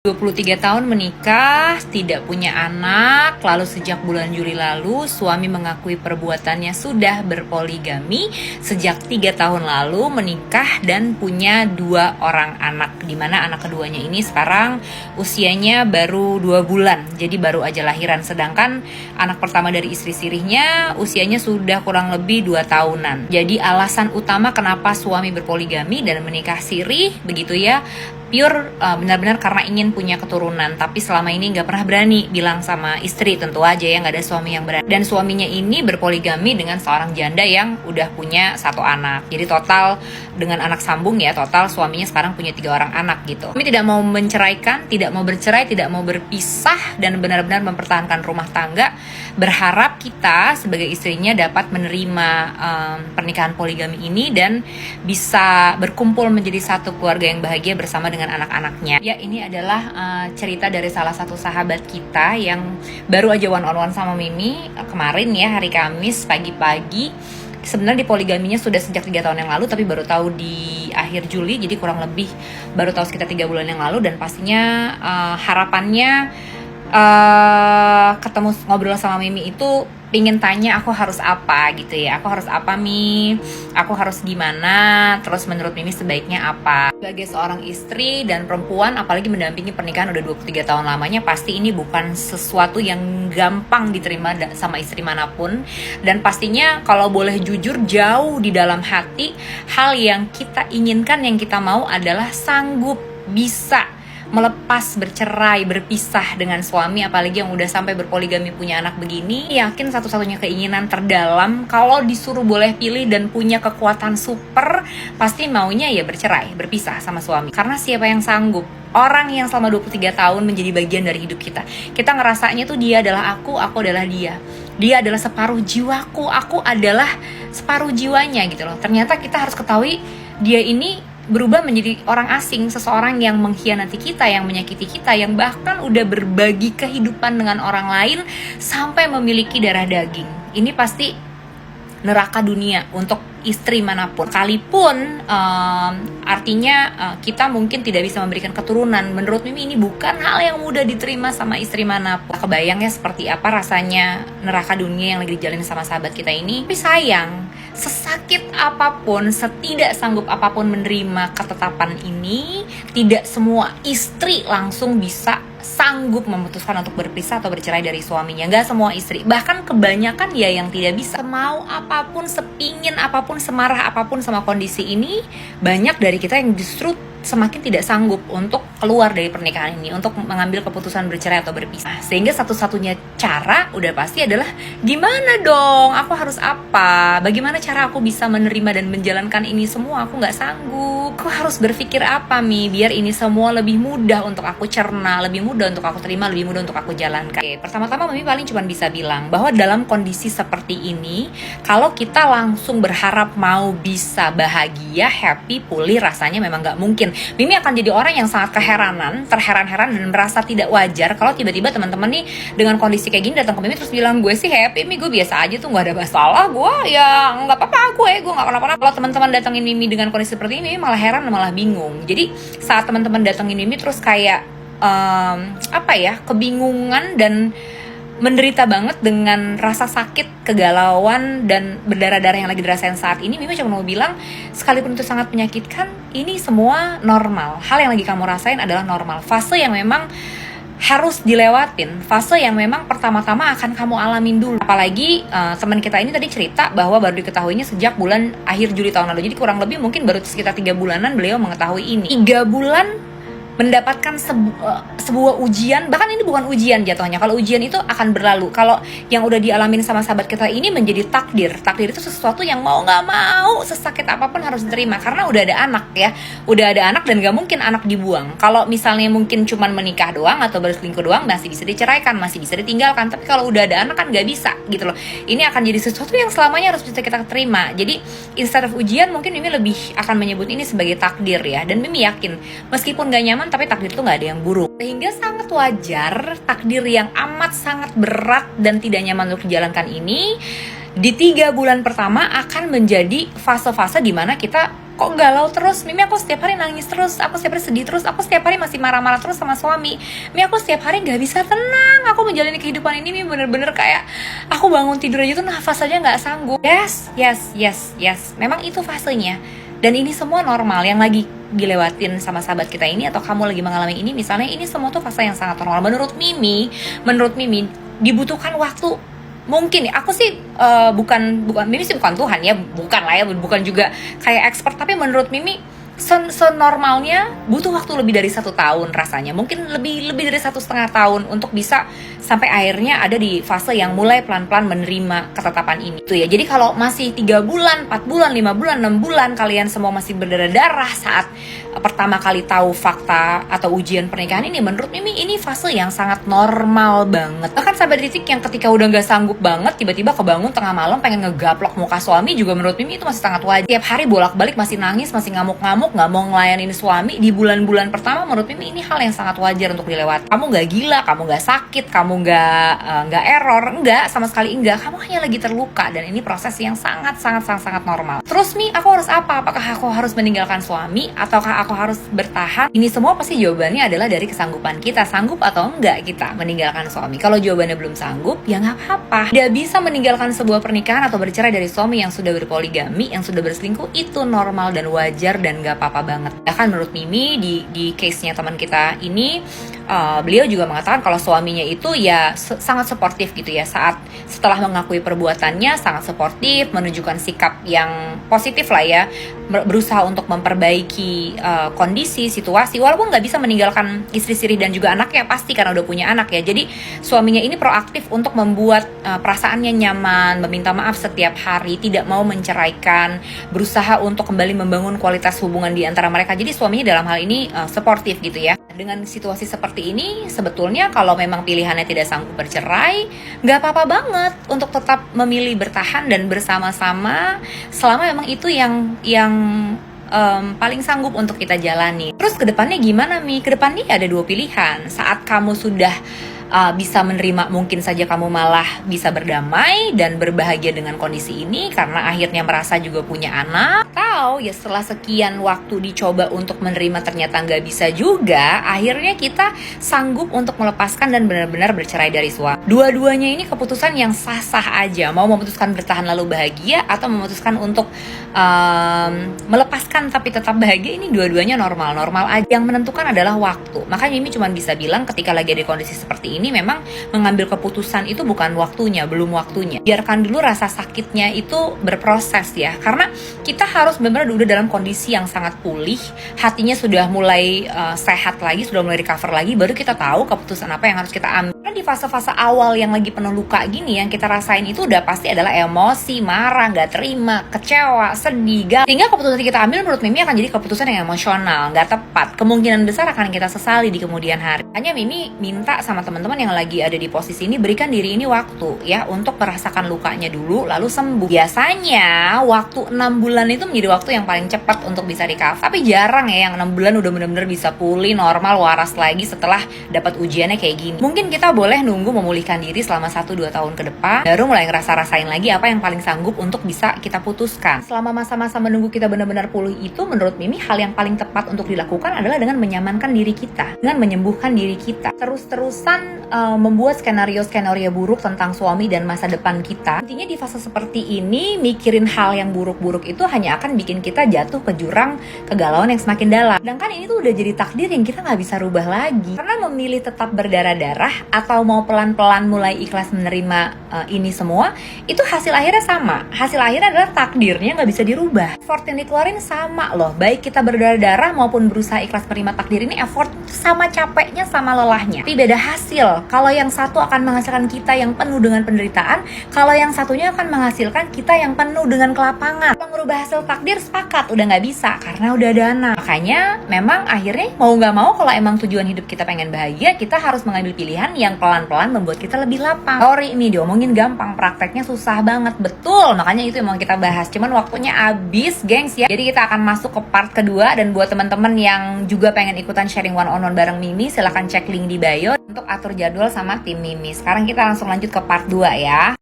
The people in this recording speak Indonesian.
23 tahun menikah, tidak punya anak, lalu sejak bulan Juli lalu suami mengakui perbuatannya sudah berpoligami. Sejak 3 tahun lalu menikah dan punya 2 orang anak, dimana anak keduanya ini sekarang usianya baru 2 bulan, jadi baru aja lahiran. Sedangkan anak pertama dari istri sirihnya usianya sudah kurang lebih 2 tahunan. Jadi alasan utama kenapa suami berpoligami dan menikah sirih begitu ya, pure benar-benar karena ingin punya keturunan, tapi selama ini nggak pernah berani bilang sama istri, tentu aja ya, nggak ada suami yang berani. Dan suaminya ini berpoligami dengan seorang janda yang udah punya 1 anak, jadi total dengan anak sambung ya, total suaminya sekarang punya 3 orang anak gitu. Kami tidak mau menceraikan, tidak mau bercerai, tidak mau berpisah, dan benar-benar mempertahankan rumah tangga. Berharap kita sebagai istrinya dapat menerima pernikahan poligami ini dan bisa berkumpul menjadi satu keluarga yang bahagia bersama dengan anak-anaknya. Ya, ini adalah cerita dari salah satu sahabat kita yang baru aja one on one sama Mimi kemarin ya, hari Kamis pagi-pagi. Sebenarnya di poligaminya sudah sejak 3 tahun yang lalu, tapi baru tahu di akhir Juli, jadi kurang lebih baru tahu sekitar 3 bulan yang lalu. Dan pastinya harapannya ketemu ngobrol sama Mimi itu pingin tanya aku harus apa gitu ya, aku harus apa Mi, aku harus gimana, terus menurut Mimi sebaiknya apa. Sebagai seorang istri dan perempuan, apalagi mendampingi pernikahan udah 23 tahun lamanya, pasti ini bukan sesuatu yang gampang diterima sama istri manapun. Dan pastinya kalau boleh jujur, jauh di dalam hati, hal yang kita inginkan, yang kita mau adalah sanggup bisa melepas, bercerai, berpisah dengan suami, apalagi yang udah sampai berpoligami punya anak begini. Yakin satu-satunya keinginan terdalam kalau disuruh boleh pilih dan punya kekuatan super, pasti maunya ya bercerai, berpisah sama suami. Karena siapa yang sanggup? Orang yang selama 23 tahun menjadi bagian dari hidup kita. Kita ngerasanya tuh dia adalah aku adalah dia. Dia adalah separuh jiwaku, aku adalah separuh jiwanya gitu loh. Ternyata kita harus ketahui dia ini berubah menjadi orang asing, seseorang yang mengkhianati kita, yang menyakiti kita, yang bahkan udah berbagi kehidupan dengan orang lain sampai memiliki darah daging. Ini pasti neraka dunia untuk istri manapun. Sekalipun artinya kita mungkin tidak bisa memberikan keturunan, menurut Mimi ini bukan hal yang mudah diterima sama istri manapun. Kebayang ya seperti apa rasanya neraka dunia yang lagi dijalani sama sahabat kita ini. Tapi sayang, sesakit apapun, setidak sanggup apapun menerima ketetapan ini, tidak semua istri langsung bisa sanggup memutuskan untuk berpisah atau bercerai dari suaminya. Gak semua istri, bahkan kebanyakan ya yang tidak bisa. Semau apapun, sepingin apapun, semarah apapun sama kondisi ini, banyak dari kita yang justru semakin tidak sanggup untuk keluar dari pernikahan ini, untuk mengambil keputusan bercerai atau berpisah. Sehingga satu-satunya cara udah pasti adalah, gimana dong, aku harus apa, bagaimana cara aku bisa menerima dan menjalankan ini semua, aku gak sanggup, aku harus berpikir apa Mi, biar ini semua lebih mudah untuk aku cerna, lebih mudah untuk aku terima, lebih mudah untuk aku jalankan. Oke, pertama-tama Mimi paling cuma bisa bilang bahwa dalam kondisi seperti ini, kalau kita langsung berharap mau bisa bahagia, happy, pulih, rasanya memang gak mungkin. Mimi akan jadi orang yang sangat terheran-heran dan merasa tidak wajar kalau tiba-tiba teman-teman nih dengan kondisi kayak gini datang ke Mimi terus bilang, gue sih happy Mi, gue biasa aja tuh, gak ada masalah, gue ya gak apa-apa, gue gak kenapa-napa. Kalau teman-teman datengin Mimi dengan kondisi seperti ini, Mimi malah heran, malah bingung. Jadi saat teman-teman datengin Mimi terus kayak kebingungan dan menderita banget dengan rasa sakit, kegalauan, dan berdarah-darah yang lagi dirasain saat ini, Mimi cuma mau bilang, sekalipun itu sangat menyakitkan, ini semua normal. Hal yang lagi kamu rasain adalah normal. Fase yang memang harus dilewatin, fase yang memang pertama-tama akan kamu alamin dulu. Apalagi teman kita ini tadi cerita bahwa baru diketahuinya sejak bulan akhir Juli tahun lalu. Jadi kurang lebih mungkin baru sekitar 3 bulanan beliau mengetahui ini. 3 bulan mendapatkan sebuah ujian, bahkan ini bukan ujian jatuhnya. Kalau ujian itu akan berlalu. Kalau yang udah dialamin sama sahabat kita ini menjadi takdir. Takdir itu sesuatu yang mau gak mau, sesakit apapun harus diterima. Karena udah ada anak ya, udah ada anak dan gak mungkin anak dibuang. Kalau misalnya mungkin cuman menikah doang atau berselingkuh doang, masih bisa diceraikan, masih bisa ditinggalkan. Tapi kalau udah ada anak kan gak bisa gitu loh. Ini akan jadi sesuatu yang selamanya harus bisa kita terima. Jadi instead of ujian, mungkin Mimi lebih akan menyebut ini sebagai takdir ya. Dan Mimi yakin, meskipun gak nyaman, tapi takdir itu gak ada yang buruk. Sehingga sangat wajar takdir yang amat sangat berat dan tidak nyaman untuk dijalankan ini di 3 bulan pertama akan menjadi fase-fase dimana kita kok galau terus, Mimi aku setiap hari nangis terus, aku setiap hari sedih terus, aku setiap hari masih marah-marah terus sama suami, Mimi aku setiap hari gak bisa tenang, aku menjalani kehidupan ini, Mimi bener-bener kayak aku bangun tidur aja tuh nafas aja gak sanggup. Yes, memang itu fasenya. Dan ini semua normal yang lagi dilewatin sama sahabat kita ini, atau kamu lagi mengalami ini misalnya, ini semua tuh fase yang sangat normal. Menurut Mimi dibutuhkan waktu. Mungkin ya, aku sih bukan Mimi sih bukan Tuhan ya, bukan lah ya, bukan juga kayak expert, tapi menurut Mimi senormalnya butuh waktu lebih dari 1 tahun rasanya, mungkin lebih dari 1,5 tahun untuk bisa sampai akhirnya ada di fase yang mulai pelan-pelan menerima ketetapan ini tuh ya. Jadi kalau masih 3 bulan, 4 bulan, 5 bulan, 6 bulan kalian semua masih berdarah-darah saat pertama kali tahu fakta atau ujian pernikahan ini, menurut Mimi ini fase yang sangat normal banget. Bahkan sampai titik yang ketika udah gak sanggup banget, tiba-tiba kebangun tengah malam pengen ngegaplok muka suami, juga menurut Mimi itu masih sangat wajar. Tiap hari bolak-balik masih nangis, masih ngamuk-ngamuk, gak mau ngelayanin suami di bulan-bulan pertama, menurut Mimi ini hal yang sangat wajar untuk dilewati. Kamu gak gila, kamu gak sakit, kamu gak error, enggak, sama sekali enggak. Kamu hanya lagi terluka, dan ini proses yang sangat normal. Terus Mi, aku harus apa? Apakah aku harus meninggalkan suami, ataukah aku harus bertahan? Ini semua pasti jawabannya adalah dari kesanggupan kita. Sanggup atau enggak kita meninggalkan suami? Kalau jawabannya belum sanggup, ya nggak apa-apa. Tidak bisa meninggalkan sebuah pernikahan atau bercerai dari suami yang sudah berpoligami, yang sudah berselingkuh, itu normal dan wajar dan nggak apa-apa banget. Bahkan menurut Mimi di case-nya teman kita ini, beliau juga mengatakan kalau suaminya itu ya sangat suportif gitu ya, setelah mengakui perbuatannya sangat suportif, menunjukkan sikap yang positif lah ya, berusaha untuk memperbaiki kondisi, situasi, walaupun nggak bisa meninggalkan istri siri dan juga anaknya pasti karena udah punya anak ya. Jadi suaminya ini proaktif untuk membuat perasaannya nyaman, meminta maaf setiap hari, tidak mau menceraikan, berusaha untuk kembali membangun kualitas hubungan di antara mereka. Jadi suaminya dalam hal ini suportif gitu ya. Dengan situasi seperti ini, sebetulnya kalau memang pilihannya tidak sanggup bercerai, nggak apa-apa banget untuk tetap memilih bertahan dan bersama-sama selama memang itu yang paling sanggup untuk kita jalani. Terus kedepannya gimana Mi? Kedepannya ada 2 pilihan. Saat kamu sudah bisa menerima, mungkin saja kamu malah bisa berdamai dan berbahagia dengan kondisi ini karena akhirnya merasa juga punya anak. Atau ya setelah sekian waktu dicoba untuk menerima ternyata nggak bisa juga, akhirnya kita sanggup untuk melepaskan dan benar-benar bercerai dari suami. Dua-duanya ini keputusan yang sah-sah aja. Mau memutuskan bertahan lalu bahagia, atau memutuskan untuk melepaskan tapi tetap bahagia, ini dua-duanya normal aja. Yang menentukan adalah waktu. Makanya Mimi cuma bisa bilang ketika lagi ada kondisi seperti ini, memang mengambil keputusan itu bukan waktunya, belum waktunya. Biarkan dulu rasa sakitnya itu berproses ya, karena kita harus benar-benar udah dalam kondisi yang sangat pulih, hatinya sudah mulai sehat lagi, sudah mulai recover lagi, baru kita tahu keputusan apa yang harus kita ambil. Karena di fase-fase awal yang lagi penuh luka gini, yang kita rasain itu udah pasti adalah emosi, marah, gak terima, kecewa, sedih, sehingga keputusan yang kita ambil menurut Mimi akan jadi keputusan yang emosional, gak tepat, kemungkinan besar akan kita sesali di kemudian hari. Hanya Mimi minta sama teman-teman yang lagi ada di posisi ini, berikan diri ini waktu ya untuk merasakan lukanya dulu lalu sembuh. Biasanya waktu 6 bulan itu menjadi waktu yang paling cepat untuk bisa recover, tapi jarang ya yang 6 bulan udah benar-benar bisa pulih, normal, waras lagi setelah dapat ujiannya kayak gini. Mungkin kita boleh nunggu memulihkan diri selama 1-2 tahun ke depan, baru mulai ngerasain lagi apa yang paling sanggup untuk bisa kita putuskan. Selama masa-masa menunggu kita benar-benar pulih itu, menurut Mimi hal yang paling tepat untuk dilakukan adalah dengan menyamankan diri kita, dengan menyembuhkan diri kita. Terus-terusan membuat skenario-skenario buruk tentang suami dan masa depan kita. Intinya di fase seperti ini, mikirin hal yang buruk-buruk itu hanya akan bikin kita jatuh ke jurang kegalauan yang semakin dalam. Sedangkan ini tuh udah jadi takdir yang kita nggak bisa rubah lagi. Karena memilih tetap berdarah-darah atau mau pelan-pelan mulai ikhlas menerima ini semua, itu hasil akhirnya sama. Hasil akhirnya adalah takdirnya nggak bisa dirubah. Effort yang dikeluarin sama loh, baik kita berdarah-darah maupun berusaha ikhlas menerima takdir ini, effort sama capeknya, sama lelahnya, tapi beda hasil. Kalau yang satu akan menghasilkan kita yang penuh dengan penderitaan, kalau yang satunya akan menghasilkan kita yang penuh dengan kelapangan. Kalau merubah hasil takdir, sepakat, udah nggak bisa karena udah ada anak. Makanya memang akhirnya mau nggak mau, kalau emang tujuan hidup kita pengen bahagia, kita harus mengambil pilihan yang pelan-pelan membuat kita lebih lapang. Sorry, ini diomongin gampang, prakteknya susah banget. Betul, makanya itu yang mau kita bahas. Cuman waktunya habis, gengs ya. Jadi kita akan masuk ke part kedua, dan buat teman-teman yang juga pengen ikutan sharing one-on-one bareng Mimi, silahkan cek link di bio untuk atur jadwal sama tim Mimi. Sekarang kita langsung lanjut ke part 2 ya.